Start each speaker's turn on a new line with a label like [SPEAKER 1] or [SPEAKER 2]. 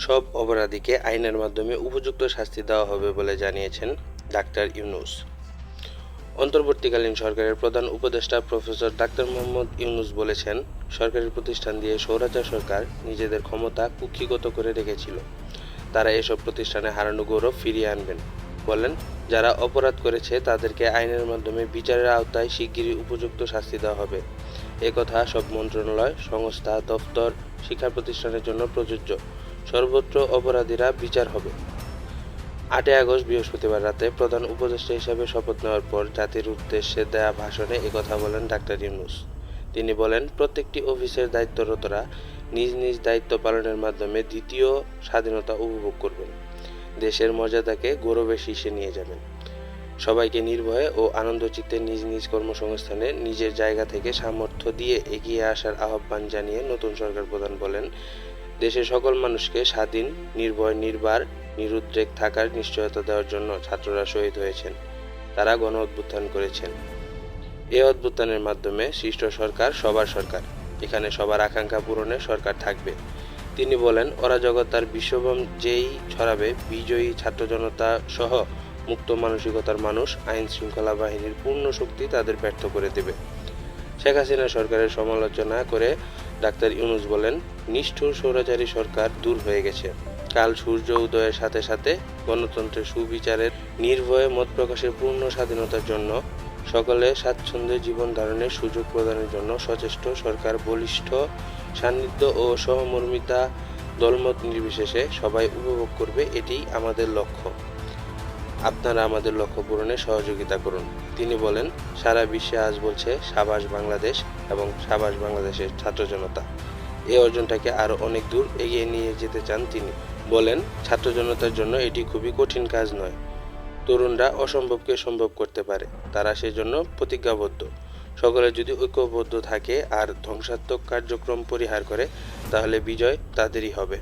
[SPEAKER 1] সব অপরাধীকে আইনের মাধ্যমে উপযুক্ত শাস্তি দেওয়া হবে বলে জানিয়েছেন ডাক্তার ইউনূস। অন্তর্বর্তীকালীন সরকারের প্রধান উপদেষ্টা প্রফেসর ডাক্তার মোহাম্মদ ইউনূস বলেছেন, সরকারি প্রতিষ্ঠান দিয়ে স্বৈরাচার সরকার নিজেদের ক্ষমতা কুক্ষিগত করে রেখেছিল। তারা এসব প্রতিষ্ঠানে হারানো গৌরব ফিরিয়ে আনবেন। বলেন, যারা অপরাধ করেছে তাদেরকে আইনের মাধ্যমে বিচারের আওতায় শিগগিরই উপযুক্ত শাস্তি দেওয়া হবে। এ কথা সব মন্ত্রণালয়, সংস্থা, দপ্তর, শিক্ষা প্রতিষ্ঠানের জন্য প্রযোজ্য। সর্বত্র অপরাধীরা বিচার হবে। 8 আগস্ট বৃহস্পতিবার রাতে প্রধান উপদেষ্টা হিসেবে শপথ নেওয়ার পর জাতির উদ্দেশ্যে দেয়া ভাষণে একথা বলেন ডাক্তার ইউনূস। তিনি বলেন, প্রত্যেকটি অফিসের দায়িত্বরতরা নিজ নিজ দায়িত্ব পালনের মাধ্যমে দ্বিতীয় স্বাধীনতা উপভোগ করবেন। দেশের মর্যাদাকে গৌরবের শীর্ষে নিয়ে যাবেন। সবাইকে নির্ভয়ে ও আনন্দচিত্তে নিজ নিজ কর্মসংস্থানে নিজের জায়গা থেকে সামর্থ্য দিয়ে এগিয়ে আসার আহ্বান জানিয়ে নতুন সরকার প্রধান বলেন, দেশের সকল মানুষকে স্বাধীন, নির্ভয়, নির্বাক, নিরুদ্বেগ থাকার নিশ্চয়তা দেওয়ার জন্য ছাত্ররা শহীদ হয়েছেন। তারা গণ অভ্যুত্থান করেছেন। এই অভ্যুত্থানের মাধ্যমে সৃষ্ট সরকার সবার সরকার। এখানে সবার আকাঙ্ক্ষা পূরণে সরকার থাকবে। তিনি বলেন, অরাজকতার বিশ্বভ্রম যেই ছড়াবে, বিজয়ী ছাত্র জনতা সহ মুক্ত মানসিকতার মানুষ, আইন শৃঙ্খলা বাহিনীর পূর্ণ শক্তি তাদের ব্যর্থ করে দেবে। শেখ হাসিনা সরকারের সমালোচনা করে ডাক্তার ইউনূস বলেন, নিষ্ঠুর স্বৈরাচারী সরকার দূর হয়ে গেছে। কাল সূর্য উদয়ের সাথে সাথে গণতন্ত্রের, সুবিচারের, নির্ভয়ে মত প্রকাশের পূর্ণ স্বাধীনতার জন্য, সকলে স্বাচ্ছন্দ্যে জীবন ধারণের সুযোগ প্রদানের জন্য সচেষ্ট সরকার বলিষ্ঠ সান্নিধ্য ও সহমর্মিতা দলমত নির্বিশেষে সবাই উপভোগ করবে, এটিই আমাদের লক্ষ্য। আপনারা আমাদের লক্ষ্য পূরণে সহযোগিতা করুন। তিনি বলেন, সারা বিশ্বে আজ বলছে সাবাস বাংলাদেশ এবং সাবাস বাংলাদেশের ছাত্র জনতা। এই অর্জনটাকে আরও অনেক দূর এগিয়ে নিয়ে যেতে চান তিনি। বলেন, ছাত্র জনতার জন্য এটি খুবই কঠিন কাজ নয়। তরুণরা অসম্ভবকে সম্ভব করতে পারে। তারা সেজন্য প্রতিজ্ঞাবদ্ধ। সকলে যদি ঐক্যবদ্ধ থাকে আর ধ্বংসাত্মক কার্যক্রম পরিহার করে, তাহলে বিজয় তাদেরই হবে।